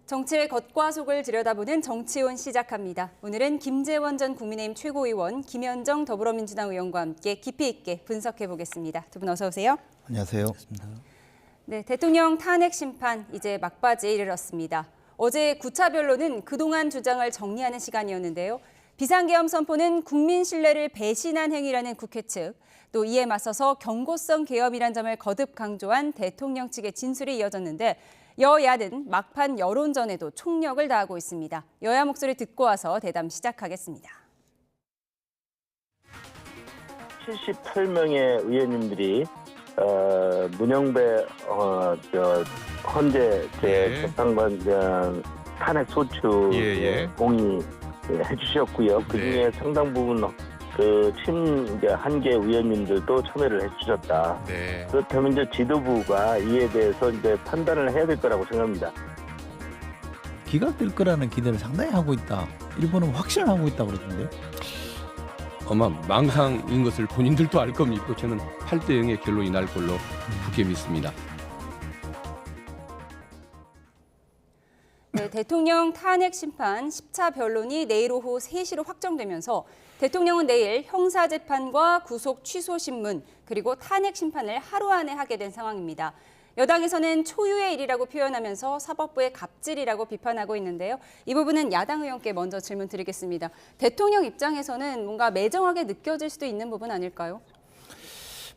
정치의 겉과 속을 들여다보는 정치온 시작합니다. 오늘은 김재원 전 국민의힘 최고위원, 김현정 더불어민주당 의원과 함께 깊이 있게 분석해 보겠습니다. 두 분 어서 오세요. 안녕하세요. 네, 대통령 탄핵 심판 이제 막바지에 이르렀습니다. 어제 9차 변론은 그동안 주장을 정리하는 시간이었는데요. 비상계엄 선포는 국민 신뢰를 배신한 행위라는 국회 측, 또 이에 맞서서 경고성 계엄이란 점을 거듭 강조한 대통령 측의 진술이 이어졌는데 여야는 막판 여론전에도 총력을 다하고 있습니다. 여야 목소리 듣고 와서 대담 시작하겠습니다. 78명의 의원님들이 문영배 헌재 재판관 탄핵 소추 동의 해주셨고요. 그중에 상당 부분 한계 의원님들도 참여를 해주셨다. 그렇다면 이제 지도부가 이에 대해서 이제 판단을 해야 될 거라고 생각합니다. 기각될 거라는 기대를 상당히 하고 있다. 일본은 확신을 하고 있다고 그러던데. 아마 망상인 것을 본인들도 알 겁니다. 저는 8대 0의 결론이 날 걸로 굳게 믿습니다. 네, 대통령 탄핵 심판 10차 변론이 내일 오후 3시로 확정되면서 대통령은 내일 형사재판과 구속 취소 신문 그리고 탄핵 심판을 하루 안에 하게 된 상황입니다. 여당에서는 초유의 일이라고 표현하면서 사법부의 갑질이라고 비판하고 있는데요. 이 부분은 야당 의원께 먼저 질문 드리겠습니다. 대통령 입장에서는 뭔가 매정하게 느껴질 수도 있는 부분 아닐까요?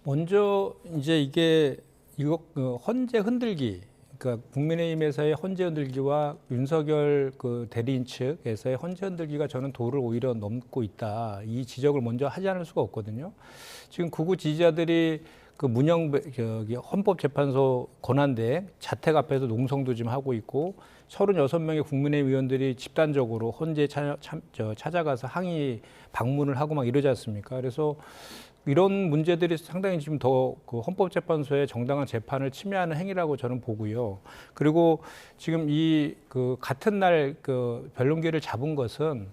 먼저 이제 이거 헌재 흔들기, 그러니까 국민의힘에서의 헌재 흔들기와 윤석열 대리인 측에서의 헌재 흔들기가 저는 도를 오히려 넘고 있다. 이 지적을 먼저 하지 않을 수가 없거든요. 지금 극우 지지자들이 헌법재판소 권한대행 자택 앞에서 농성도 지금 하고 있고 36명의 국민의힘 의원들이 집단적으로 헌재에 찾아가서 항의 방문을 하고 막 이러지 않습니까? 그래서 이런 문제들이 상당히 지금 더 헌법재판소의 정당한 재판을 침해하는 행위라고 저는 보고요. 그리고 지금 같은 날 변론기를 잡은 것은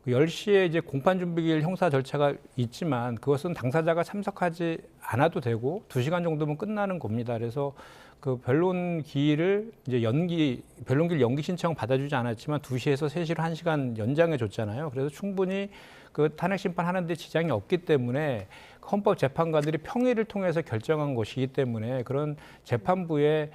10시에 이제 공판준비기일 형사 절차가 있지만 그것은 당사자가 참석하지 않아도 되고 2시간 정도면 끝나는 겁니다. 그래서 변론 기일을 이제 변론기일 연기 신청 받아주지 않았지만 2시에서 3시로 1시간 연장해 줬잖아요. 그래서 충분히 탄핵 심판하는 데 지장이 없기 때문에 헌법재판관들이 평의를 통해서 결정한 것이기 때문에 그런 재판부의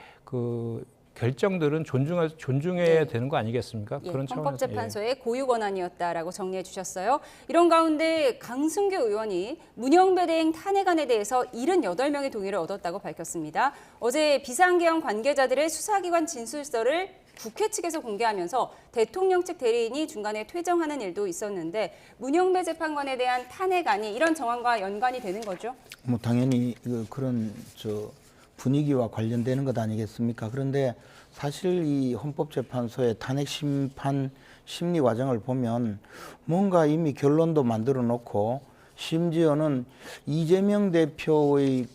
결정들은 존중해야 되는 거 아니겠습니까? 그런 차원에서. 헌법재판소의 고유 권한이었다라고 정리해 주셨어요. 이런 가운데 강승규 의원이 문영배 대행 탄핵안에 대해서 78명의 동의를 얻었다고 밝혔습니다. 어제 비상계엄 관계자들의 수사기관 진술서를 국회 측에서 공개하면서 대통령 측 대리인이 중간에 퇴정하는 일도 있었는데 문영배 재판관에 대한 탄핵안이 이런 정황과 연관이 되는 거죠? 뭐 당연히 그런 분위기와 관련되는 것 아니겠습니까? 그런데 사실 이 헌법재판소의 탄핵 심판 심리 과정을 보면 뭔가 이미 결론도 만들어 놓고 심지어는 이재명 대표의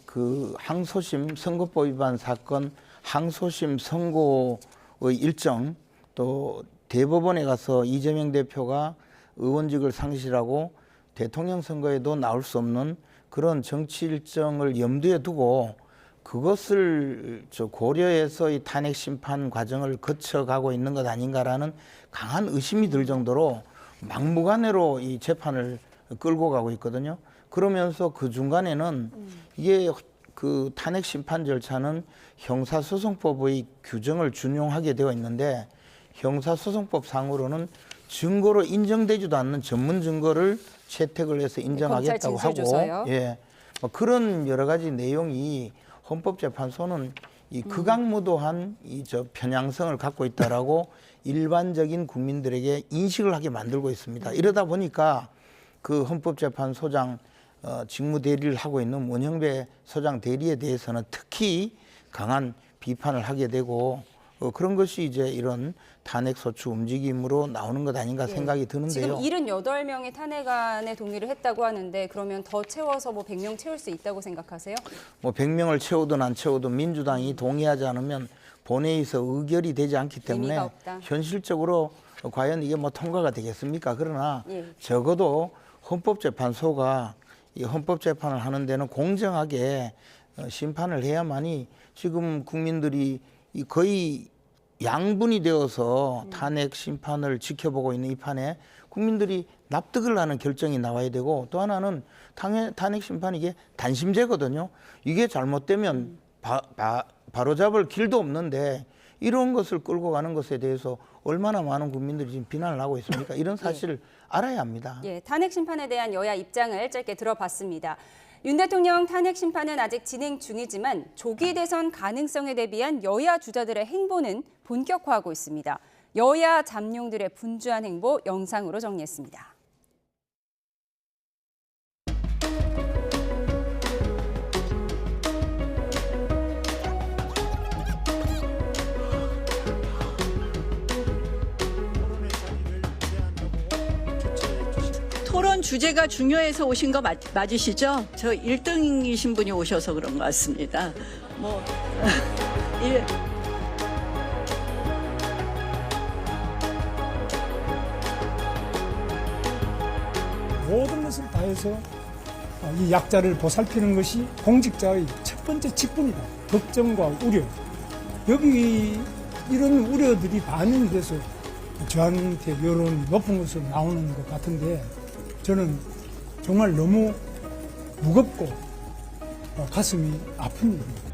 항소심 선거법 위반 사건 항소심 선고의 일정 또 대법원에 가서 이재명 대표가 의원직을 상실하고 대통령 선거에도 나올 수 없는 그런 정치 일정을 염두에 두고 그것을 고려해서 이 탄핵 심판 과정을 거쳐가고 있는 것 아닌가라는 강한 의심이 들 정도로 막무가내로 이 재판을 끌고 가고 있거든요. 그러면서 그 중간에는 이게 탄핵 심판 절차는 형사소송법의 규정을 준용하게 되어 있는데 형사소송법 상으로는 증거로 인정되지도 않는 전문 증거를 채택을 해서 인정하겠다고 하고 그런 여러 가지 내용이 헌법재판소는 이 극악무도한 편향성을 갖고 있다라고 일반적인 국민들에게 인식을 하게 만들고 있습니다. 이러다 보니까 헌법재판소장 직무 대리를 하고 있는 문영배 소장 대리에 대해서는 특히 강한 비판을 하게 되고 그런 것이 이제 이런 탄핵 소추 움직임으로 나오는 것 아닌가 생각이 드는데요. 지금 78명의 탄핵안에 동의를 했다고 하는데 그러면 더 채워서 100명 채울 수 있다고 생각하세요? 100명을 채우든 안 채우든 민주당이 동의하지 않으면 본회의에서 의결이 되지 않기 때문에 현실적으로 과연 이게 통과가 되겠습니까? 그러나 적어도 헌법재판소가 이 헌법재판을 하는 데는 공정하게 심판을 해야만이 지금 국민들이 거의 양분이 되어서 탄핵 심판을 지켜보고 있는 이 판에 국민들이 납득을 하는 결정이 나와야 되고, 또 하나는 탄핵 심판이 이게 단심제거든요. 이게 잘못되면 바로잡을 길도 없는데 이런 것을 끌고 가는 것에 대해서 얼마나 많은 국민들이 지금 비난을 하고 있습니까? 이런 사실을 알아야 합니다. 예, 탄핵 심판에 대한 여야 입장을 짧게 들어봤습니다. 윤 대통령 탄핵 심판은 아직 진행 중이지만 조기 대선 가능성에 대비한 여야 주자들의 행보는 본격화하고 있습니다. 여야 잠룡들의 분주한 행보 영상으로 정리했습니다. 토론 주제가 중요해서 오신 거 맞으시죠? 저 1등이신 분이 오셔서 그런 것 같습니다. 예. 모든 것을 다해서 이 약자를 보살피는 것이 공직자의 첫 번째 직분이다. 걱정과 우려. 여기 이런 우려들이 반영이 돼서 저한테 여론이 높은 것으로 나오는 것 같은데, 저는 정말 너무 무겁고 가슴이 아픈 일입니다.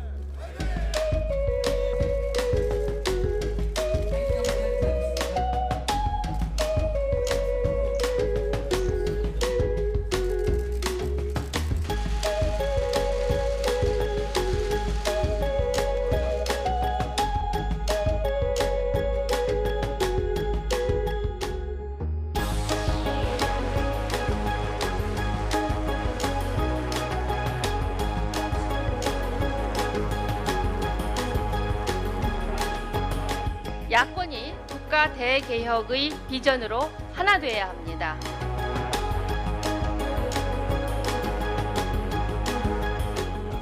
야권이 국가 대개혁의 비전으로 하나 되어야 합니다.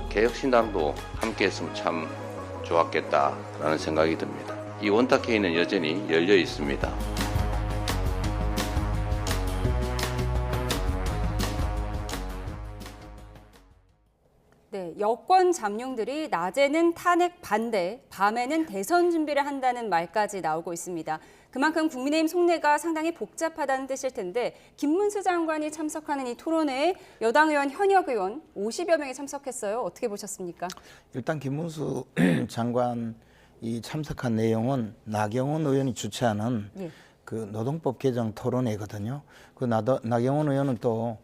개혁신당도 함께했으면 참 좋았겠다라는 생각이 듭니다. 이 원탁회의는 여전히 열려 있습니다. 네, 여권 잠룡들이 낮에는 탄핵 반대, 밤에는 대선 준비를 한다는 말까지 나오고 있습니다. 그만큼 국민의힘 속내가 상당히 복잡하다는 뜻일 텐데, 김문수 장관이 참석하는 이 토론회에 여당 의원, 현역 의원 50여 명이 참석했어요. 어떻게 보셨습니까? 일단 김문수 장관이 참석한 내용은 나경원 의원이 주최하는 예. 그 노동법 개정 토론회거든요. 그 나경원 의원은 또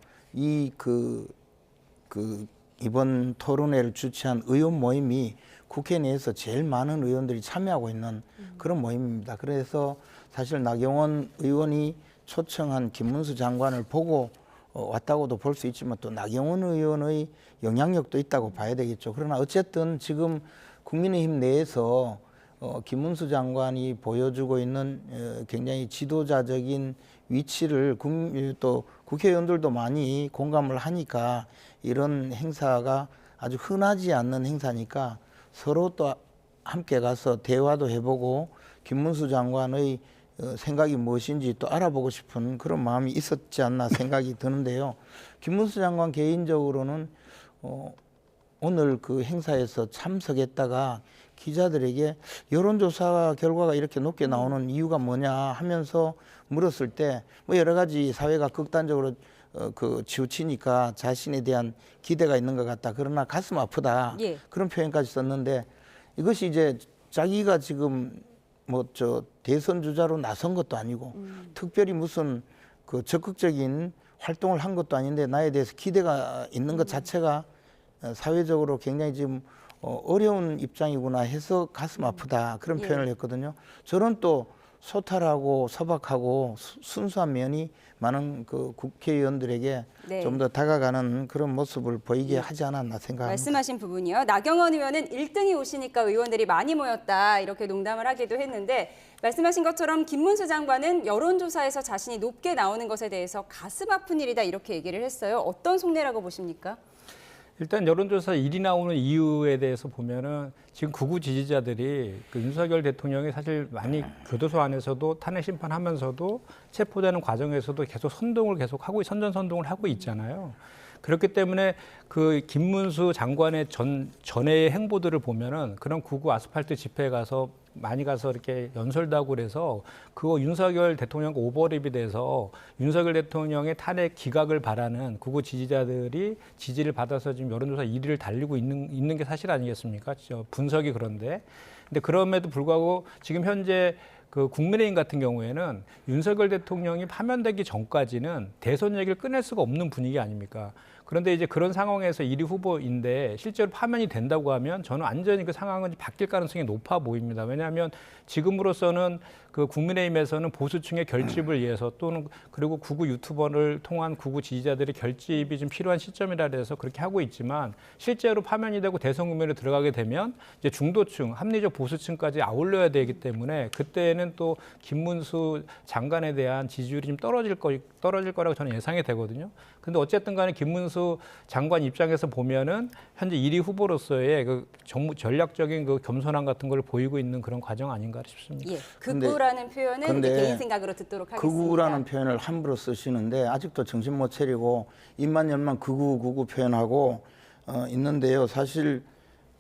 이번 토론회를 주최한 의원 모임이 국회 내에서 제일 많은 의원들이 참여하고 있는 그런 모임입니다. 그래서 사실 나경원 의원이 초청한 김문수 장관을 보고 왔다고도 볼 수 있지만, 또 나경원 의원의 영향력도 있다고 봐야 되겠죠. 그러나 어쨌든 지금 국민의힘 내에서 김문수 장관이 보여주고 있는 굉장히 지도자적인 위치를 또 국회의원들도 많이 공감을 하니까, 이런 행사가 아주 흔하지 않는 행사니까 서로 또 함께 가서 대화도 해보고 김문수 장관의 생각이 무엇인지 또 알아보고 싶은 그런 마음이 있었지 않나 생각이 드는데요. 김문수 장관 개인적으로는 오늘 그 행사에서 참석했다가 기자들에게 여론조사 결과가 이렇게 높게 나오는 이유가 뭐냐 하면서 물었을 때 뭐 여러 가지 사회가 극단적으로 치우치니까 자신에 대한 기대가 있는 것 같다. 그러나 가슴 아프다. 예. 그런 표현까지 썼는데, 이것이 이제 자기가 지금 대선 주자로 나선 것도 아니고 특별히 무슨 적극적인 활동을 한 것도 아닌데 나에 대해서 기대가 있는 것 자체가 사회적으로 굉장히 지금 어려운 입장이구나 해서 가슴 아프다. 그런 표현을 했거든요. 저는 또 소탈하고 소박하고 순수한 면이 많은 그 국회의원들에게 네. 좀 더 다가가는 그런 모습을 보이게 하지 않았나 생각합니다. 말씀하신 부분이요. 나경원 의원은 1등이 오시니까 의원들이 많이 모였다 이렇게 농담을 하기도 했는데, 말씀하신 것처럼 김문수 장관은 여론조사에서 자신이 높게 나오는 것에 대해서 가슴 아픈 일이다 이렇게 얘기를 했어요. 어떤 속내라고 보십니까? 일단 여론조사 1위 나오는 이유에 대해서 보면은 지금 극우 지지자들이 그 윤석열 대통령이 사실 많이 교도소 안에서도 탄핵 심판하면서도 체포되는 과정에서도 계속 선전선동을 하고 있잖아요. 그렇기 때문에 그 김문수 장관의 전의 행보들을 보면은 그런 극우 아스팔트 집회에 가서 많이 가서 이렇게 연설도 하고 그래서 그거 윤석열 대통령과 오버랩이 돼서 윤석열 대통령의 탄핵 기각을 바라는 극우 지지자들이 지지를 받아서 지금 여론조사 1위를 달리고 있는 게 사실 아니겠습니까? 분석이 그런데. 근데 그럼에도 불구하고 지금 현재 그 국민의힘 같은 경우에는 윤석열 대통령이 파면되기 전까지는 대선 얘기를 꺼낼 수가 없는 분위기 아닙니까? 그런데 이제 그런 상황에서 1위 후보인데 실제로 파면이 된다고 하면 저는 완전히 그 상황은 바뀔 가능성이 높아 보입니다. 왜냐하면 지금으로서는 그 국민의힘에서는 보수층의 결집을 위해서 또는 그리고 극우 유튜버를 통한 극우 지지자들의 결집이 좀 필요한 시점이라 해서 그렇게 하고 있지만 실제로 파면이 되고 대선 국면에 들어가게 되면 이제 중도층, 합리적 보수층까지 아울러야 되기 때문에 그때는 또 김문수 장관에 대한 지지율이 좀 떨어질 거라고 저는 예상이 되거든요. 근데 어쨌든 간에 김문수 장관 입장에서 보면은 현재 1위 후보로서의 그 정무 전략적인 그 겸손함 같은 걸 보이고 있는 그런 과정 아닌가 싶습니다. 예, 극우라는 표현은 이제 개인 생각으로 듣도록 하겠습니다. 극우라는 표현을 함부로 쓰시는데 아직도 정신 못 차리고 입만 열면 극우 표현하고 있는데요. 사실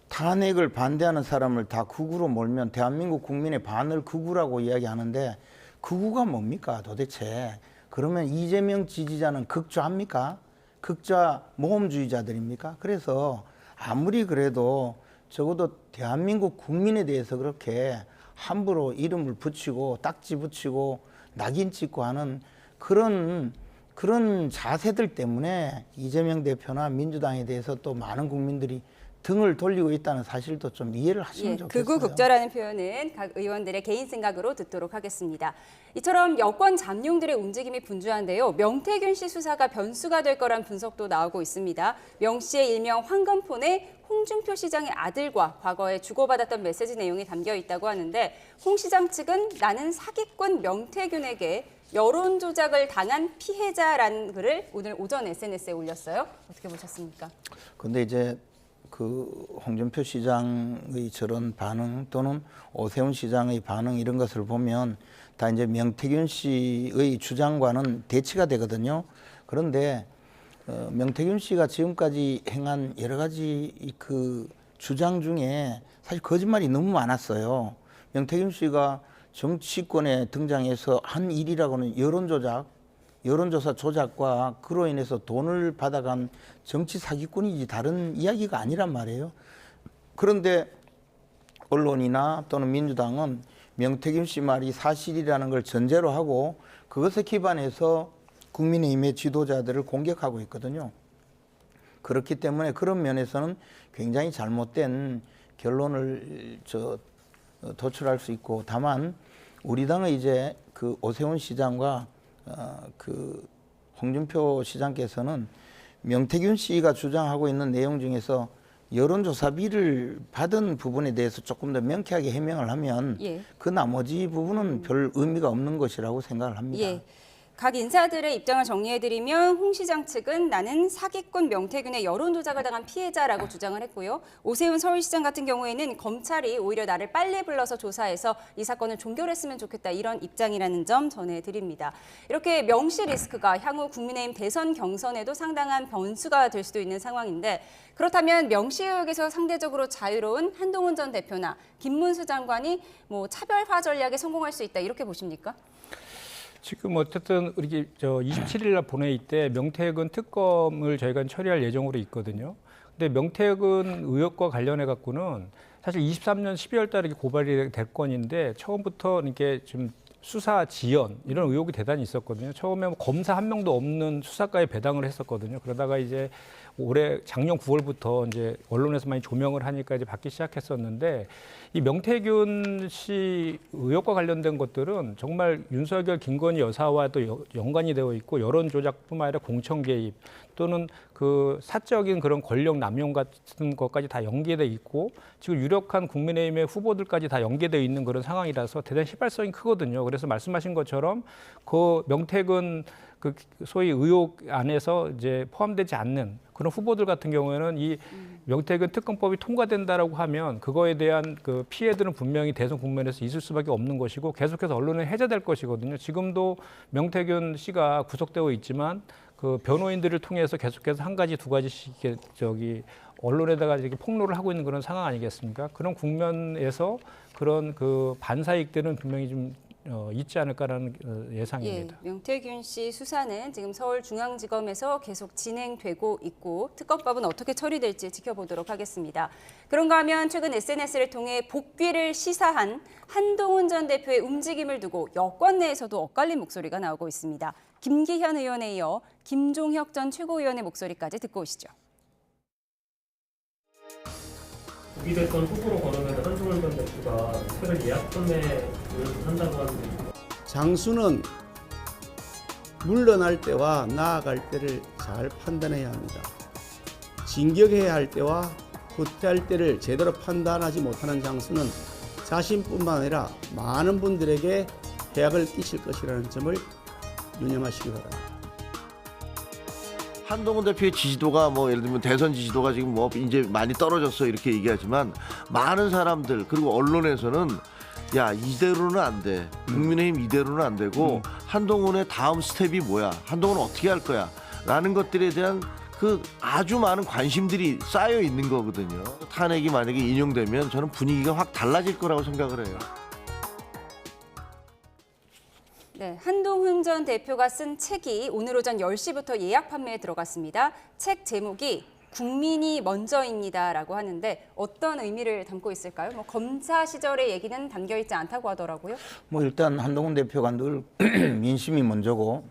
탄핵을 반대하는 사람을 다 극우로 몰면 대한민국 국민의 반을 극우라고 이야기하는데 극우가 뭡니까 도대체? 그러면 이재명 지지자는 극좌입니까? 극좌 모험주의자들입니까? 그래서 아무리 그래도 적어도 대한민국 국민에 대해서 그렇게 함부로 이름을 붙이고 딱지 붙이고 낙인 찍고 하는 그런 자세들 때문에 이재명 대표나 민주당에 대해서 또 많은 국민들이 등을 돌리고 있다는 사실도 좀 이해를 하시면 좋겠어요. 극우 극좌라는 표현은 각 의원들의 개인 생각으로 듣도록 하겠습니다. 이처럼 여권 잠룡들의 움직임이 분주한데요. 명태균 씨 수사가 변수가 될 거란 분석도 나오고 있습니다. 명 씨의 일명 황금폰에 홍준표 시장의 아들과 과거에 주고받았던 메시지 내용이 담겨 있다고 하는데 홍 시장 측은 나는 사기꾼 명태균에게 여론 조작을 당한 피해자라는 글을 오늘 오전 SNS에 올렸어요. 어떻게 보셨습니까? 근데 이제 그 홍준표 시장의 저런 반응 또는 오세훈 시장의 반응 이런 것을 보면 다 이제 명태균 씨의 주장과는 대치가 되거든요. 그런데 명태균 씨가 지금까지 행한 여러 가지 그 주장 중에 사실 거짓말이 너무 많았어요. 명태균 씨가 정치권에 등장해서 한 일이라고는 여론조사 조작과 그로 인해서 돈을 받아간 정치 사기꾼이지 다른 이야기가 아니란 말이에요. 그런데 언론이나 또는 민주당은 명태균 씨 말이 사실이라는 걸 전제로 하고 그것에 기반해서 국민의힘의 지도자들을 공격하고 있거든요. 그렇기 때문에 그런 면에서는 굉장히 잘못된 결론을 도출할 수 있고 다만 우리 당의 이제 그 오세훈 시장과 그 홍준표 시장께서는 명태균 씨가 주장하고 있는 내용 중에서 여론조사비를 받은 부분에 대해서 조금 더 명쾌하게 해명을 하면 그 나머지 부분은 별 의미가 없는 것이라고 생각을 합니다. 각 인사들의 입장을 정리해드리면 홍 시장 측은 나는 사기꾼 명태균의 여론 조작을 당한 피해자라고 주장을 했고요. 오세훈 서울시장 같은 경우에는 검찰이 오히려 나를 빨리 불러서 조사해서 이 사건을 종결했으면 좋겠다 이런 입장이라는 점 전해드립니다. 이렇게 명시 리스크가 향후 국민의힘 대선 경선에도 상당한 변수가 될 수도 있는 상황인데 그렇다면 명시 의혹에서 상대적으로 자유로운 한동훈 전 대표나 김문수 장관이 차별화 전략에 성공할 수 있다 이렇게 보십니까? 지금 어쨌든 우리 27일 날 본회의 때 명태균 특검을 저희가 처리할 예정으로 있거든요. 근데 명태균 의혹과 관련해 갖고는 사실 23년 12월 달에 고발이 될 건인데 처음부터 이렇게 좀 수사 지연 이런 의혹이 대단히 있었거든요. 처음에 검사 한 명도 없는 수사과에 배당을 했었거든요. 그러다가 이제 올해 작년 9월부터 이제 언론에서 많이 조명을 하니까 이제 받기 시작했었는데 이 명태균 씨 의혹과 관련된 것들은 정말 윤석열, 김건희 여사와 또 연관이 되어 있고 여론 조작뿐만 아니라 공천 개입 또는 그 사적인 그런 권력 남용 같은 것까지 다 연계돼 있고 지금 유력한 국민의힘의 후보들까지 다 연계되어 있는 그런 상황이라서 대단히 휘발성이 크거든요. 그래서 말씀하신 것처럼 그 명태균 그 소위 의혹 안에서 이제 포함되지 않는 그런 후보들 같은 경우에는 이 명태균 특검법이 통과된다라고 하면 그거에 대한 그 피해들은 분명히 대선 국면에서 있을 수밖에 없는 것이고 계속해서 언론에 해제될 것이거든요. 지금도 명태균 씨가 구속되어 있지만 그 변호인들을 통해서 계속해서 한 가지 두 가지씩 언론에다가 이렇게 폭로를 하고 있는 그런 상황 아니겠습니까? 그런 국면에서 그런 그 반사이익들은 분명히 좀 있지 않을까라는 예상입니다. 예, 명태균 씨 수사는 지금 서울중앙지검에서 계속 진행되고 있고 특검법은 어떻게 처리될지 지켜보도록 하겠습니다. 그런가 하면 최근 SNS를 통해 복귀를 시사한 한동훈 전 대표의 움직임을 두고 여권 내에서도 엇갈린 목소리가 나오고 있습니다. 김기현 의원에 이어 김종혁 전 최고위원의 목소리까지 듣고 오시죠. 복귀 대권 후보로 거론하는 한동훈 전 대표가 최근 예약 판매를 한다고 하는데 장수는 물러날 때와 나아갈 때를 잘 판단해야 합니다. 진격해야 할 때와 후퇴할 때를 제대로 판단하지 못하는 장수는 자신뿐만 아니라 많은 분들에게 해악을 끼칠 것이라는 점을 유념하시기 바랍니다. 한동훈 대표의 지지도가 뭐 예를 들면 대선 지지도가 지금 뭐 이제 많이 떨어졌어 이렇게 얘기하지만 많은 사람들 그리고 언론에서는 야 이대로는 안 돼. 국민의힘 이대로는 안 되고 한동훈의 다음 스텝이 뭐야? 한동훈은 어떻게 할 거야? 라는 것들에 대한 그 아주 많은 관심들이 쌓여 있는 거거든요. 탄핵이 만약에 인용되면 저는 분위기가 확 달라질 거라고 생각을 해요. 네, 한동훈 전 대표가 쓴 책이 오늘 오전 10시부터 예약 판매에 들어갔습니다. 책 제목이 국민이 먼저입니다라고 하는데 어떤 의미를 담고 있을까요? 뭐 검사 시절의 얘기는 담겨 있지 않다고 하더라고요. 뭐 일단 한동훈 대표가 늘 민심이 먼저고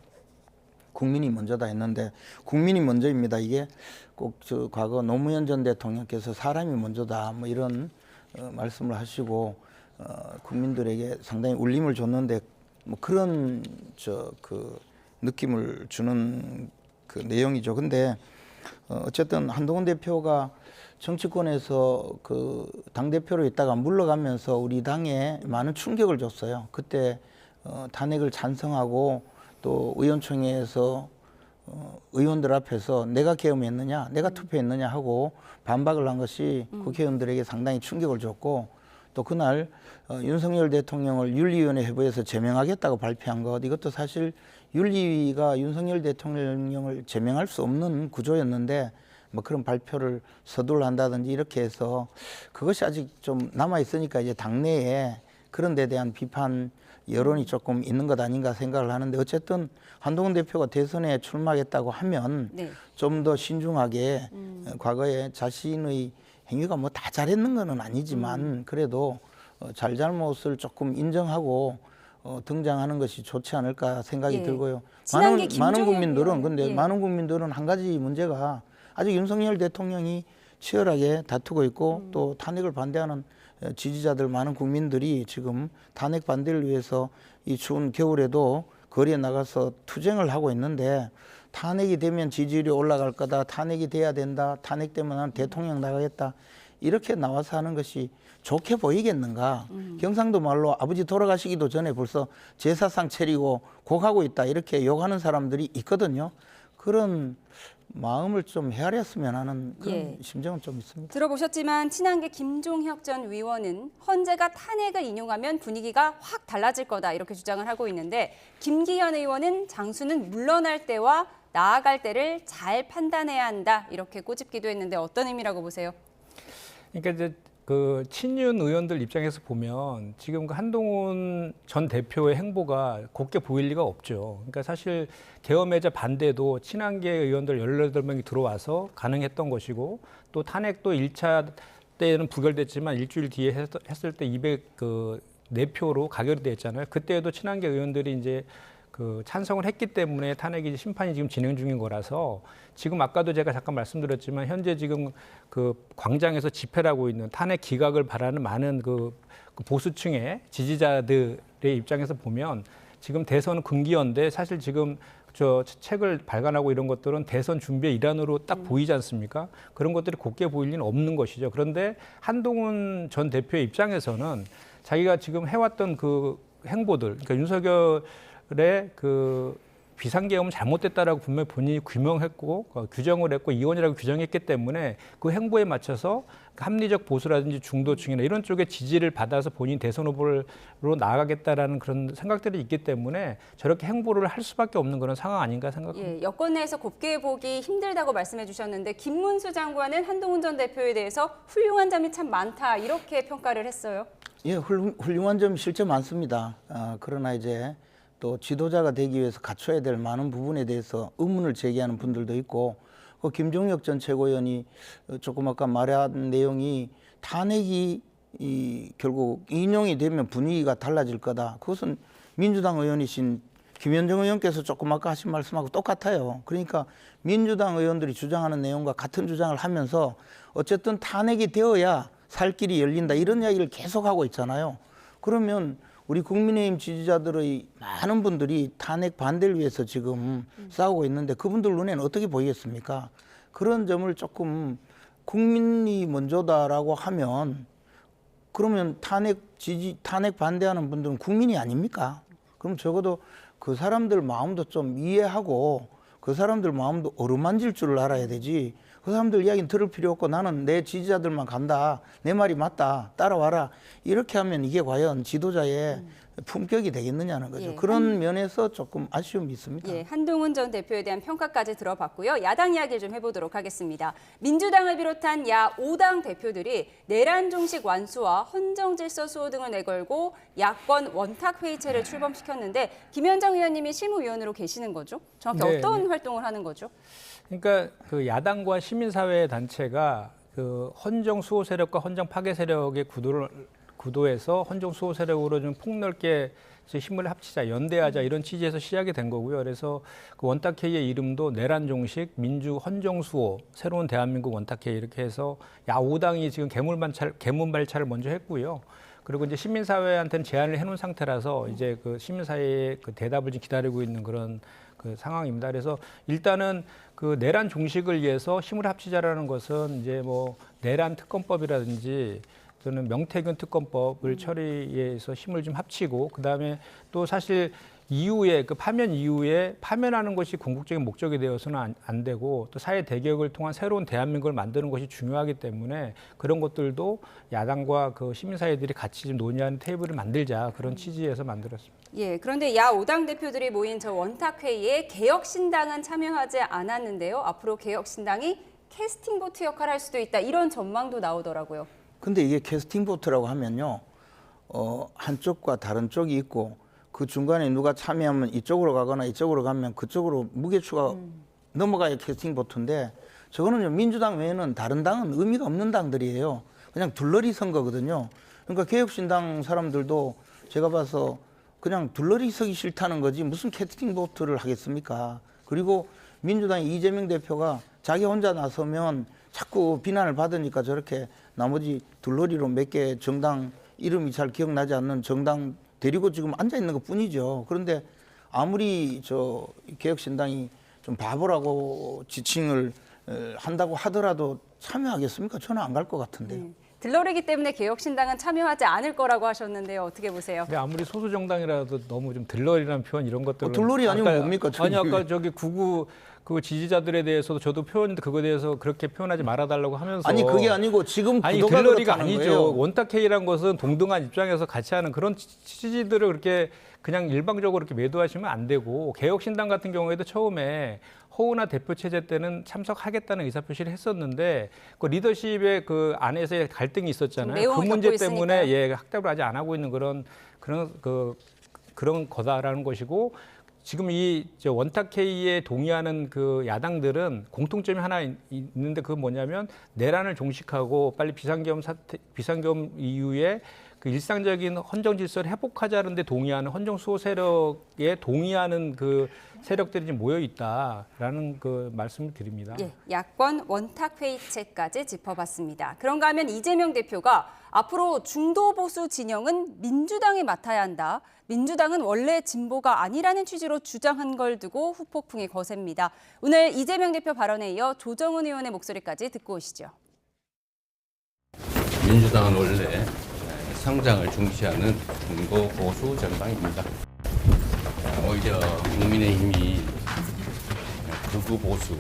국민이 먼저다 했는데 국민이 먼저입니다. 이게 꼭 저 과거 노무현 전 대통령께서 사람이 먼저다 뭐 이런 말씀을 하시고 국민들에게 상당히 울림을 줬는데 뭐 그런 그 느낌을 주는 그 내용이죠. 근데 어쨌든 한동훈 대표가 정치권에서 그 당대표로 있다가 물러가면서 우리 당에 많은 충격을 줬어요. 그때 탄핵을 찬성하고 또 의원총회에서 의원들 앞에서 내가 계엄했느냐, 내가 투표했느냐 하고 반박을 한 것이 국회의원들에게 상당히 충격을 줬고 또 그날 윤석열 대통령을 윤리위원회 회부에서 제명하겠다고 발표한 것 이것도 사실 윤리위가 윤석열 대통령을 제명할 수 없는 구조였는데 뭐 그런 발표를 서둘러 한다든지 이렇게 해서 그것이 아직 좀 남아 있으니까 이제 당내에 그런 데 대한 비판 여론이 조금 있는 것 아닌가 생각을 하는데 어쨌든 한동훈 대표가 대선에 출마하겠다고 하면 네. 좀 더 신중하게 과거에 자신의 행위가 뭐 다 잘했는 건 아니지만 그래도 잘잘못을 조금 인정하고 등장하는 것이 좋지 않을까 생각이 들고요. 많은 국민들은 근데 많은 국민들은 한 가지 문제가 아직 윤석열 대통령이 치열하게 다투고 있고 또 탄핵을 반대하는 지지자들 많은 국민들이 지금 탄핵 반대를 위해서 이 추운 겨울에도 거리에 나가서 투쟁을 하고 있는데 탄핵이 되면 지지율이 올라갈 거다. 탄핵이 돼야 된다. 탄핵되면 나는 대통령 나가겠다. 이렇게 나와서 하는 것이 좋게 보이겠는가. 경상도 말로 아버지 돌아가시기도 전에 벌써 제사상 차리고 곡하고 있다. 이렇게 욕하는 사람들이 있거든요. 그런 마음을 좀 헤아렸으면 하는 그런 심정은 좀 있습니다. 들어보셨지만 친한계 김종혁 전 의원은 헌재가 탄핵을 인용하면 분위기가 확 달라질 거다 이렇게 주장을 하고 있는데 김기현 의원은 장수는 물러날 때와 나아갈 때를 잘 판단해야 한다 이렇게 꼬집기도 했는데 어떤 의미라고 보세요? 그러니까 이제 그 친윤 의원들 입장에서 보면 지금 그 한동훈 전 대표의 행보가 곱게 보일 리가 없죠. 그러니까 사실 계엄해제 반대도 친한계 의원들 18명이 들어와서 가능했던 것이고 또 탄핵도 1차 때는 부결됐지만 일주일 뒤에 했을 때 204표로 가결이 됐잖아요. 그때도 친한계 의원들이 이제 그 찬성을 했기 때문에 탄핵이 심판이 지금 진행 중인 거라서 지금 아까도 제가 잠깐 말씀드렸지만 현재 지금 그 광장에서 집회를 하고 있는 탄핵 기각을 바라는 많은 그 보수층의 지지자들의 입장에서 보면 지금 대선은 금기어인데 사실 지금 저 책을 발간하고 이런 것들은 대선 준비의 일환으로 딱 보이지 않습니까? 그런 것들이 곱게 보일 리는 없는 것이죠. 그런데 한동훈 전 대표의 입장에서는 자기가 지금 해왔던 그 행보들, 그러니까 윤석열의 그 비상계엄은 잘못됐다라고 분명히 본인이 규명했고 규정을 했고 이원이라고 규정했기 때문에 그 행보에 맞춰서 합리적 보수라든지 중도층이나 이런 쪽의 지지를 받아서 본인 대선 후보로 나아가겠다라는 그런 생각들이 있기 때문에 저렇게 행보를 할 수밖에 없는 그런 상황 아닌가 생각합니다. 예, 여권 내에서 곱게 보기 힘들다고 말씀해 주셨는데 김문수 장관은 한동훈 전 대표에 대해서 훌륭한 점이 참 많다 이렇게 평가를 했어요. 예, 훌륭한 점이 실제 많습니다. 그러나 이제 또 지도자가 되기 위해서 갖춰야 될 많은 부분에 대해서 의문을 제기하는 분들도 있고, 김종혁 전 최고위원이 조금 아까 말한 내용이 탄핵이 결국 인용이 되면 분위기가 달라질 거다. 그것은 민주당 의원이신 김현정 의원께서 조금 아까 하신 말씀하고 똑같아요. 그러니까 민주당 의원들이 주장하는 내용과 같은 주장을 하면서 어쨌든 탄핵이 되어야 살 길이 열린다 이런 이야기를 계속하고 있잖아요. 그러면 우리 국민의힘 지지자들의 많은 분들이 탄핵 반대를 위해서 지금 싸우고 있는데 그분들 눈에는 어떻게 보이겠습니까? 그런 점을 조금 국민이 먼저다라고 하면 그러면 탄핵 반대하는 분들은 국민이 아닙니까? 그럼 적어도 그 사람들 마음도 좀 이해하고 그 사람들 마음도 어루만질 줄 알아야 되지. 그 사람들 이야기는 들을 필요 없고 나는 내 지지자들만 간다. 내 말이 맞다. 따라와라. 이렇게 하면 이게 과연 지도자의 품격이 되겠느냐는 거죠. 예, 그런 면에서 조금 아쉬움이 있습니다. 예, 한동훈 전 대표에 대한 평가까지 들어봤고요. 야당 이야기를 좀 해보도록 하겠습니다. 민주당을 비롯한 야 5당 대표들이 내란 종식 완수와 헌정 질서 수호 등을 내걸고 야권 원탁 회의체를 출범시켰는데 김현정 의원님이 실무위원으로 계시는 거죠? 정확히 네, 어떤 활동을 하는 거죠? 그러니까 그 야당과 시민사회 단체가 그 헌정 수호 세력과 헌정 파괴 세력의 구도에서 헌정 수호 세력으로 좀 폭넓게 힘을 합치자, 연대하자 이런 취지에서 시작이 된 거고요. 그래서 그 원탁회의의 이름도 내란 종식, 민주 헌정 수호, 새로운 대한민국 원탁회의 이렇게 해서 야 5당이 지금 개문 발차를 먼저 했고요. 그리고 이제 시민사회한테는 제안을 해놓은 상태라서 이제 그 시민사회의 그 대답을 지금 기다리고 있는 그런 그 상황입니다. 그래서 일단은 그 내란 종식을 위해서 힘을 합치자라는 것은 이제 뭐 내란 특검법이라든지 또는 명태균 특검법을 처리해서 힘을 좀 합치고 그다음에 또 사실 이후에 그 파면 이후에 파면하는 것이 궁극적인 목적이 되어서는 안 되고 또 사회 대개혁을 통한 새로운 대한민국을 만드는 것이 중요하기 때문에 그런 것들도 야당과 그 시민사회들이 같이 좀 논의하는 테이블을 만들자 그런 취지에서 만들었습니다. 예, 그런데 야 5당 대표들이 모인 저 원탁회의에 개혁신당은 참여하지 않았는데요. 앞으로 개혁신당이 캐스팅 보트 역할을 할 수도 있다. 이런 전망도 나오더라고요. 근데 이게 캐스팅 보트라고 하면요. 한쪽과 다른 쪽이 있고 그 중간에 누가 참여하면 이쪽으로 가거나 이쪽으로 가면 그쪽으로 무게추가 넘어가야 캐스팅 보트인데 저거는 민주당 외에는 다른 당은 의미가 없는 당들이에요. 그냥 둘러리 선거거든요. 그러니까 개혁신당 사람들도 제가 봐서 그냥 둘러리 서기 싫다는 거지 무슨 캐스팅 보트를 하겠습니까? 그리고 민주당의 이재명 대표가 자기 혼자 나서면 자꾸 비난을 받으니까 저렇게 나머지 둘러리로 몇 개 정당 이름이 잘 기억나지 않는 정당 데리고 지금 앉아 있는 것 뿐이죠. 그런데 아무리 저 개혁신당이 좀 바보라고 지칭을 한다고 하더라도 참여하겠습니까? 저는 안 갈 것 같은데요. 들러리기 때문에 개혁신당은 참여하지 않을 거라고 하셨는데요. 어떻게 보세요? 근데 아무리 소수 정당이라도 너무 좀 들러리라는 표현 이런 것들 들러리 아니면 뭡니까? 아니 아까 저기 구구 그 지지자들에 대해서도 저도 표현인데 그거에 대해서 그렇게 표현하지 말아달라고 하면서 아니 그게 아니고 지금 아니 구도가 들러리가 그렇다는 아니죠. 거예요. 원탁회의란 것은 동등한 입장에서 같이 하는 그런 취지들을 그렇게 그냥 일방적으로 이렇게 매도하시면 안 되고 개혁신당 같은 경우에도 처음에 허은하 대표 체제 때는 참석하겠다는 의사표시를 했었는데 그 리더십의 그 안에서의 갈등이 있었잖아요. 그 문제 때문에 예, 확답을 아직 안 하고 있는 그런 거다라는 것이고 지금 이 원탁회의에 동의하는 그 야당들은 공통점이 하나 있는데 그건 뭐냐면 내란을 종식하고 빨리 비상계엄 이후에 그 일상적인 헌정 질서를 회복하자는 데 동의하는 헌정 수호 세력에 동의하는 그 세력들이 지금 모여 있다라는 그 말씀을 드립니다. 예, 야권 원탁 회의체까지 짚어봤습니다. 그런가 하면 이재명 대표가 앞으로 중도 보수 진영은 민주당이 맡아야 한다. 민주당은 원래 진보가 아니라는 취지로 주장한 걸 두고 후폭풍이 거셉니다. 오늘 이재명 대표 발언에 이어 조정훈 의원의 목소리까지 듣고 오시죠. 민주당은 원래 성장을 중시하는 중도 보수 정당입니다. 이제 국민의힘이 극우 보수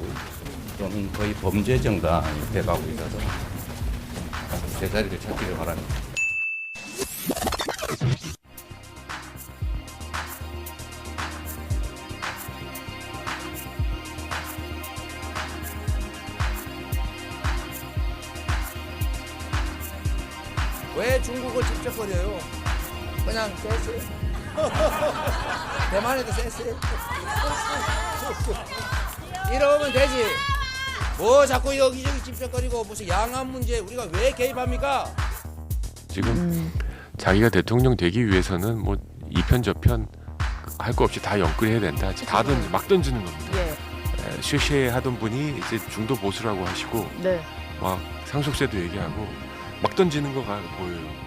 또는 거의 범죄 정당이 돼가고 있어서 제자리를 찾기를 바랍니다. 왜 중국을 집적거려요? 그냥 쎄쎄. 대만에도 쎄쎄. 이러면 되지. 뭐 자꾸 여기저기 집적거리고 무슨 양안 문제 우리가 왜 개입합니까? 지금 자기가 대통령 되기 위해서는 뭐 이편 저편 할 거 없이 다 연끌해야 된다. 다 막 던지는 겁니다. 쉐쉐 하던 분이 이제 중도 보수라고 하시고 막 상속세도 얘기하고 막 던지는 거가 보여요.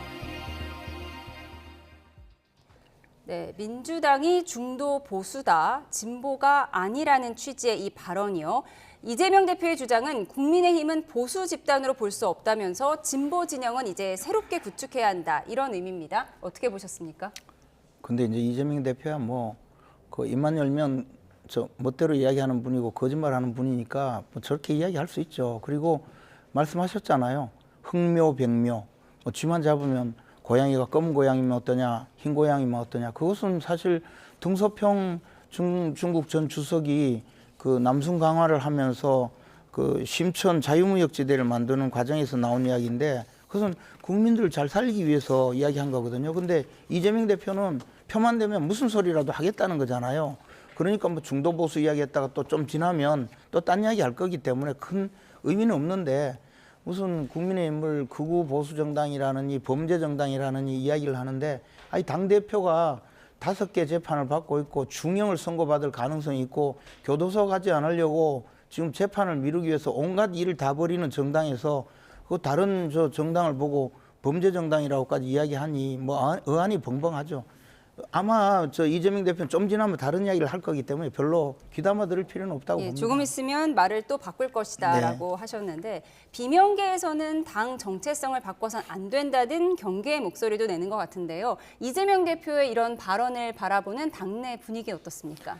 네, 민주당이 중도 보수다, 진보가 아니라는 취지의 이 발언이요. 이재명 대표의 주장은 국민의힘은 보수 집단으로 볼 수 없다면서 진보 진영은 이제 새롭게 구축해야 한다, 이런 의미입니다. 어떻게 보셨습니까? 근데 이제 이재명 대표야 그 입만 열면 저 멋대로 이야기하는 분이고 거짓말하는 분이니까 뭐 저렇게 이야기할 수 있죠. 그리고 말씀하셨잖아요. 흑묘백묘, 쥐만 잡으면 고양이가 검은 고양이면 어떠냐, 흰 고양이면 어떠냐. 그것은 사실 등소평 중국 전 주석이 그 남순 강화를 하면서 그 심천 자유무역지대를 만드는 과정에서 나온 이야기인데 그것은 국민들을 잘 살리기 위해서 이야기한 거거든요. 근데 이재명 대표는 표만 되면 무슨 소리라도 하겠다는 거잖아요. 그러니까 뭐 중도 보수 이야기했다가 또 좀 지나면 또 딴 이야기 할 거기 때문에 큰 의미는 없는데 무슨 국민의힘을 극우 보수 정당이라는 이 범죄 정당이라는 이 이야기를 하는데 아니 당 대표가 5개 재판을 받고 있고 중형을 선고받을 가능성이 있고 교도소 가지 않으려고 지금 재판을 미루기 위해서 온갖 일을 다 벌이는 정당에서 그 다른 저 정당을 보고 범죄 정당이라고까지 이야기하니 뭐 어안이 벙벙하죠. 아마 저 이재명 대표는 좀 지나면 다른 이야기를 할 거기 때문에 별로 귀담아 들을 필요는 없다고 봅니다. 조금 있으면 말을 또 바꿀 것이다라고 하셨는데 비명계에서는 당 정체성을 바꿔선 안 된다는 경계의 목소리도 내는 것 같은데요. 이재명 대표의 이런 발언을 바라보는 당내 분위기 어떻습니까?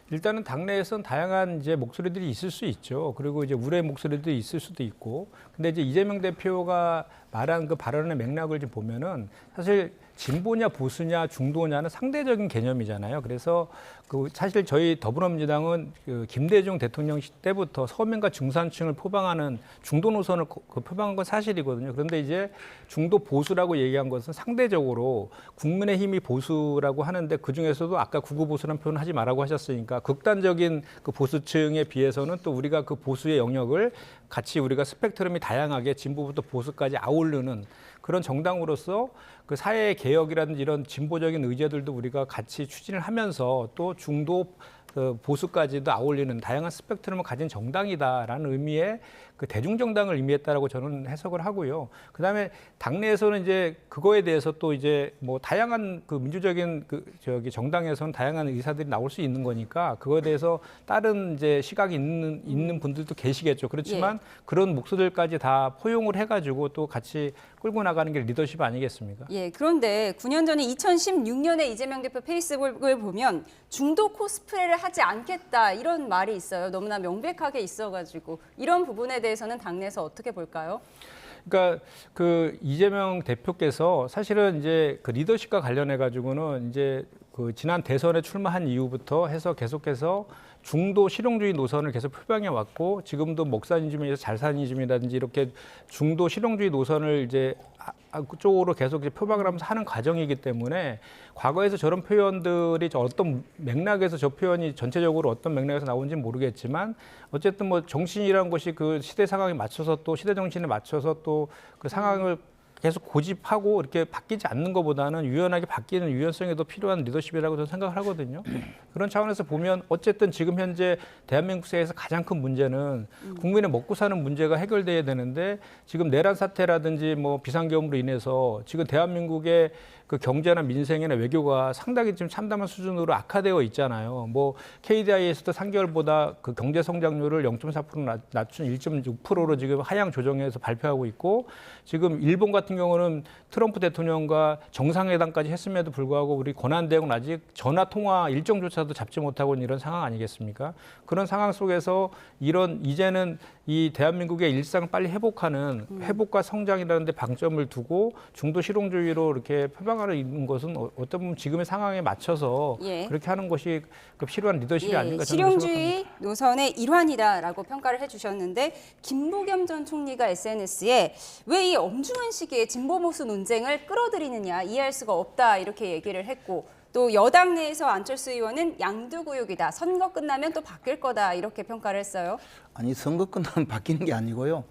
일단은 당내에서는 다양한 이제 목소리들이 있을 수 있죠. 그리고 이제 우려의 목소리도 있을 수도 있고. 근데 이제 이재명 대표가 말한 그 발언의 맥락을 좀 보면은 사실 진보냐 보수냐 중도냐는 상대적인 개념이잖아요. 그래서 그 사실 저희 더불어민주당은 그 김대중 대통령 때부터 서민과 중산층을 포방하는 중도 노선을 표방한 건 사실이거든요. 그런데 이제 중도 보수라고 얘기한 것은 상대적으로 국민의힘이 보수라고 하는데 그 중에서도 아까 극우 보수라는 표현을 하지 말라고 하셨으니까 극단적인 그 보수층에 비해서는 또 우리가 그 보수의 영역을 같이 우리가 스펙트럼이 다양하게 진보부터 보수까지 아우르는 그런 정당으로서 그 사회의 개혁이라든지 이런 진보적인 의제들도 우리가 같이 추진을 하면서 또 중도 보수까지도 아울리는 다양한 스펙트럼을 가진 정당이다라는 의미의 그 대중정당을 의미했다라고 저는 해석을 하고요. 그다음에 당내에서는 이제 그거에 대해서 또 이제 뭐 다양한 그 민주적인 그 정당에서는 다양한 의사들이 나올 수 있는 거니까 그거에 대해서 다른 이제 시각이 있는 분들도 계시겠죠. 그렇지만 그런 목소리들까지 다 포용을 해가지고 또 같이 끌고 나가는 게 리더십 아니겠습니까? 그런데 9년 전에 2016년에 이재명 대표 페이스북을 보면 중도 코스프레를 하지 않겠다 이런 말이 있어요. 너무나 명백하게 있어가지고 이런 부분에 대해서는 당내에서 어떻게 볼까요? 그러니까 그 이재명 대표께서 사실은 이제 그 리더십과 관련해 가지고는 이제 그 지난 대선에 출마한 이후부터 해서 계속해서 중도 실용주의 노선을 계속 표방해 왔고 지금도 목사니즘에서 잘사니즘이라든지 이렇게 중도 실용주의 노선을 이제 그쪽으로 계속 이제 표방을 하면서 하는 과정이기 때문에 과거에서 저런 표현들이 어떤 맥락에서 저 표현이 전체적으로 어떤 맥락에서 나오는지는 모르겠지만 어쨌든 뭐 정신이라는 것이 그 시대 상황에 맞춰서 또 시대 정신에 맞춰서 또 그 상황을 계속 고집하고 이렇게 바뀌지 않는 것보다는 유연하게 바뀌는 유연성이 더 필요한 리더십이라고 저는 생각을 하거든요. 그런 차원에서 보면 어쨌든 지금 현재 대한민국 사회에서 가장 큰 문제는 국민의 먹고 사는 문제가 해결돼야 되는데 지금 내란 사태라든지 뭐 비상계엄으로 인해서 지금 대한민국의 그 경제나 민생이나 외교가 상당히 지금 참담한 수준으로 악화되어 있잖아요. 뭐 KDI에서도 3개월보다 그 경제 성장률을 0.4% 낮춘 1.6%로 지금 하향 조정해서 발표하고 있고 지금 일본 같은 같은 경우는 트럼프 대통령과 정상회담까지 했음에도 불구하고 우리 권한대행은 아직 전화 통화 일정조차도 잡지 못하고 있는 이런 상황 아니겠습니까? 그런 상황 속에서 이제는 이 대한민국의 일상을 빨리 회복하는 회복과 성장이라는 데 방점을 두고 중도 실용주의로 이렇게 표방하는 것은 어떤 보면 지금의 상황에 맞춰서 예. 그렇게 하는 것이 필요한 리더십이 아닌가 저는 실용주의 노선의 일환이다라고 평가를 해주셨는데 김부겸 전 총리가 SNS에 왜 이 엄중한 시기에 진보 보수 논쟁을 끌어들이느냐 이해할 수가 없다 이렇게 얘기를 했고 또 여당 내에서 안철수 의원은 양두구육이다. 선거 끝나면 또 바뀔 거다 이렇게 평가를 했어요. 아니 선거 끝나면 바뀌는 게 아니고요.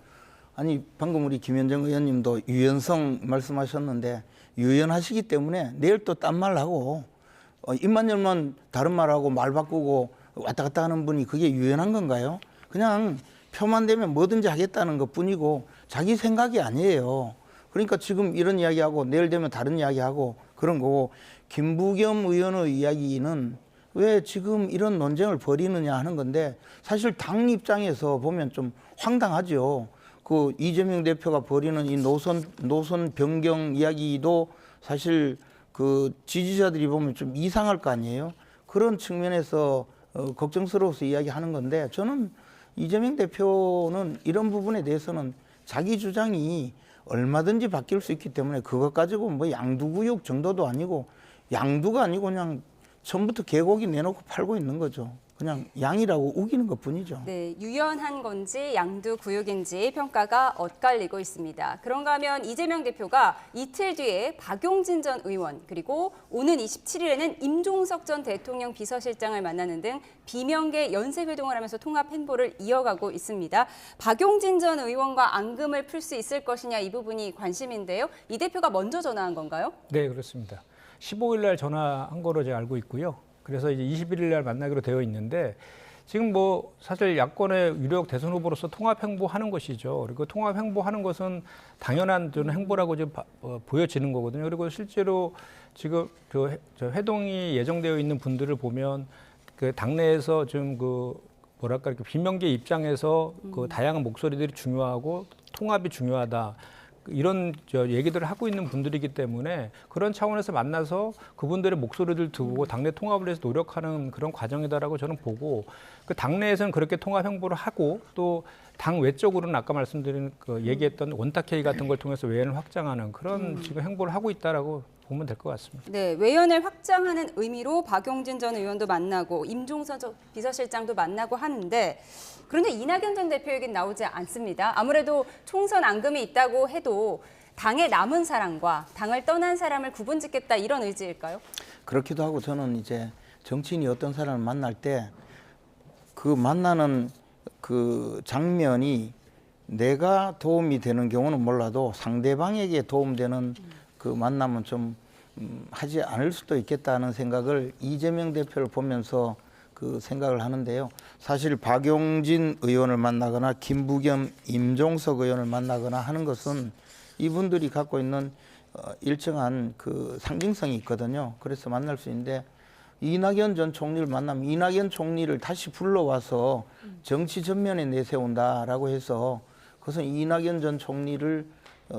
아니 방금 우리 김현정 의원님도 유연성 말씀하셨는데 유연하시기 때문에 내일 또 딴 말하고 입만 열면 다른 말하고 말 바꾸고 왔다 갔다 하는 분이 그게 유연한 건가요? 그냥 표만 되면 뭐든지 하겠다는 것뿐이고 자기 생각이 아니에요. 그러니까 지금 이런 이야기하고 내일 되면 다른 이야기하고 그런 거고 김부겸 의원의 이야기는 왜 지금 이런 논쟁을 벌이느냐 하는 건데 사실 당 입장에서 보면 좀 황당하죠. 그 이재명 대표가 벌이는 이 노선 변경 이야기도 사실 그 지지자들이 보면 좀 이상할 거 아니에요. 그런 측면에서 걱정스러워서 이야기하는 건데 저는 이재명 대표는 이런 부분에 대해서는 자기 주장이 얼마든지 바뀔 수 있기 때문에 그것 가지고 뭐 양두구육 정도도 아니고 양두가 아니고 그냥 처음부터 개고기 내놓고 팔고 있는 거죠. 그냥 양이라고 우기는 것뿐이죠. 네, 유연한 건지 양두구육인지 평가가 엇갈리고 있습니다. 그런가 하면 이재명 대표가 이틀 뒤에 박용진 전 의원 그리고 오는 27일에는 임종석 전 대통령 비서실장을 만나는 등 비명계 연쇄회동을 하면서 통합 행보를 이어가고 있습니다. 박용진 전 의원과 앙금을 풀 수 있을 것이냐 이 부분이 관심인데요. 이 대표가 먼저 전화한 건가요? 네, 그렇습니다. 15일 날 전화한 거로 제가 알고 있고요. 그래서 이제 21일 날 만나기로 되어 있는데 지금 뭐 사실 야권의 유력 대선 후보로서 통합 행보하는 것이죠. 그리고 통합 행보하는 것은 당연한 저는 행보라고 지금 보여지는 거거든요. 그리고 실제로 지금 저 회동이 예정되어 있는 분들을 보면 그 당내에서 좀 뭐랄까 이렇게 비명계 입장에서 그 다양한 목소리들이 중요하고 통합이 중요하다. 이런 얘기들을 하고 있는 분들이기 때문에 그런 차원에서 만나서 그분들의 목소리를 두고 당내 통합을 위해서 노력하는 그런 과정이다라고 저는 보고 그 당내에서는 그렇게 통합 행보를 하고 또 당 외적으로는 아까 말씀드린 얘기했던 원탁회의 같은 걸 통해서 외연을 확장하는 그런 지금 행보를 하고 있다라고 보면 될 것 같습니다. 네, 외연을 확장하는 의미로 박용진 전 의원도 만나고 임종석 비서실장도 만나고 하는데 그런데 이낙연 전 대표 얘기는 나오지 않습니다. 아무래도 총선 앙금이 있다고 해도 당에 남은 사람과 당을 떠난 사람을 구분짓겠다 이런 의지일까요? 그렇기도 하고 저는 이제 정치인이 어떤 사람을 만날 때 그 만나는 그 장면이 내가 도움이 되는 경우는 몰라도 상대방에게 도움되는 그 만남은 좀 하지 않을 수도 있겠다는 생각을 이재명 대표를 보면서 그 생각을 하는데요. 사실 박용진 의원을 만나거나 김부겸, 임종석 의원을 만나거나 하는 것은 이분들이 갖고 있는 일정한 그 상징성이 있거든요. 그래서 만날 수 있는데 이낙연 전 총리를 만나면 이낙연 총리를 다시 불러와서 정치 전면에 내세운다라고 해서 그것은 이낙연 전 총리를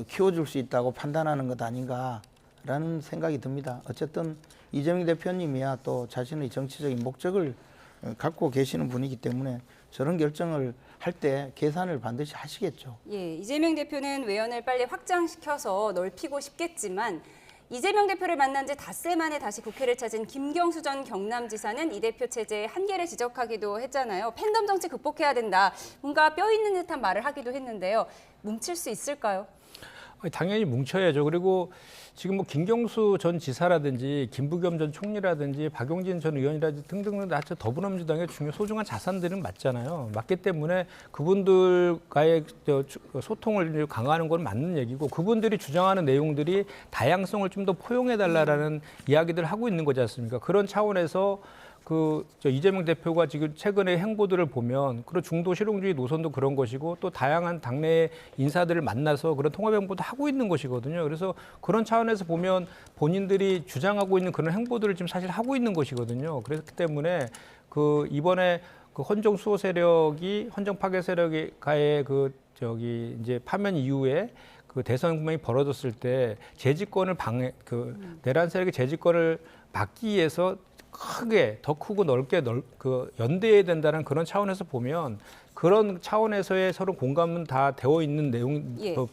키워줄 수 있다고 판단하는 것 아닌가라는 생각이 듭니다. 어쨌든 이재명 대표님이야 또 자신의 정치적인 목적을 갖고 계시는 분이기 때문에 저런 결정을 할 때 계산을 반드시 하시겠죠. 예, 이재명 대표는 외연을 빨리 확장시켜서 넓히고 싶겠지만 이재명 대표를 만난 지 닷새 만에 다시 국회를 찾은 김경수 전 경남지사는 이 대표 체제의 한계를 지적하기도 했잖아요. 팬덤 정치 극복해야 된다. 뭔가 뼈 있는 듯한 말을 하기도 했는데요. 뭉칠 수 있을까요? 당연히 뭉쳐야죠. 그리고 지금 뭐 김경수 전 지사라든지 김부겸 전 총리라든지 박용진 전 의원이라든지 등등 다 더불어민주당의 소중한 자산들은 맞잖아요. 맞기 때문에 그분들과의 소통을 강화하는 건 맞는 얘기고 그분들이 주장하는 내용들이 다양성을 좀 더 포용해달라는 이야기들을 하고 있는 거지 않습니까? 그런 차원에서 이재명 대표가 지금 최근의 행보들을 보면 그런 중도 실용주의 노선도 그런 것이고 또 다양한 당내 인사들을 만나서 그런 통합 행보도 하고 있는 것이거든요. 그래서 그런 차원에서 보면 본인들이 주장하고 있는 그런 행보들을 지금 사실 하고 있는 것이거든요. 그렇기 때문에 이번에 헌정 수호 세력이 헌정 파괴 세력과의 이제 파면 이후에 그 대선 국면이 벌어졌을 때 재집권을 내란 세력의 재집권을 막기 위해서 더 크고 넓게 연대해야 된다는 그런 차원에서 보면 그런 차원에서의 서로 공감은 다 되어 있는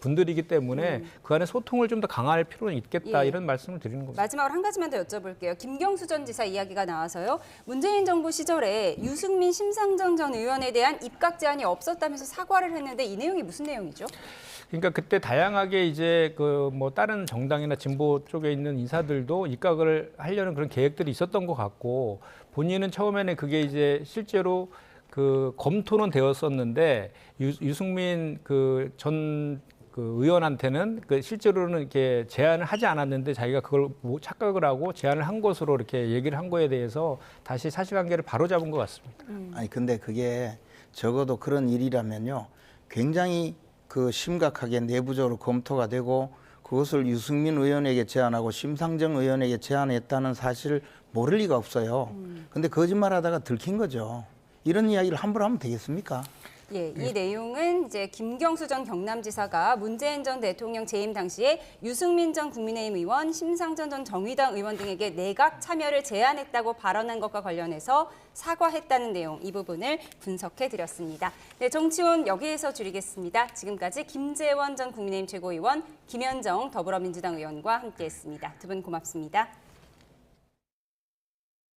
분들이기 때문에 그 안에 소통을 좀 더 강화할 필요는 있겠다 이런 말씀을 드리는 겁니다. 마지막으로 한 가지만 더 여쭤볼게요. 김경수 전 지사 이야기가 나와서요. 문재인 정부 시절에 유승민 심상정 전 의원에 대한 입각 제한이 없었다면서 사과를 했는데 이 내용이 무슨 내용이죠? 그러니까 그때 다양하게 이제 뭐 다른 정당이나 진보 쪽에 있는 인사들도 입각을 하려는 그런 계획들이 있었던 것 같고 본인은 처음에는 그게 이제 실제로 검토는 되었었는데 유승민 전 의원한테는 실제로는 이렇게 제안을 하지 않았는데 자기가 그걸 착각을 하고 제안을 한 것으로 이렇게 얘기를 한 거에 대해서 다시 사실관계를 바로잡은 것 같습니다. 아니 근데 그게 적어도 그런 일이라면요, 굉장히 심각하게 내부적으로 검토가 되고 그것을 유승민 의원에게 제안하고 심상정 의원에게 제안했다는 사실을 모를 리가 없어요. 근데 거짓말하다가 들킨 거죠. 이런 이야기를 함부로 하면 되겠습니까? 예, 이 내용은 이제 김경수 전 경남지사가 문재인 전 대통령 재임 당시에 유승민 전 국민의힘 의원, 심상정 전 정의당 의원 등에게 내각 참여를 제안했다고 발언한 것과 관련해서 사과했다는 내용, 이 부분을 분석해 드렸습니다. 네, 정치원 여기에서 줄이겠습니다. 지금까지 김재원 전 국민의힘 최고위원, 김현정 더불어민주당 의원과 함께했습니다. 두 분 고맙습니다.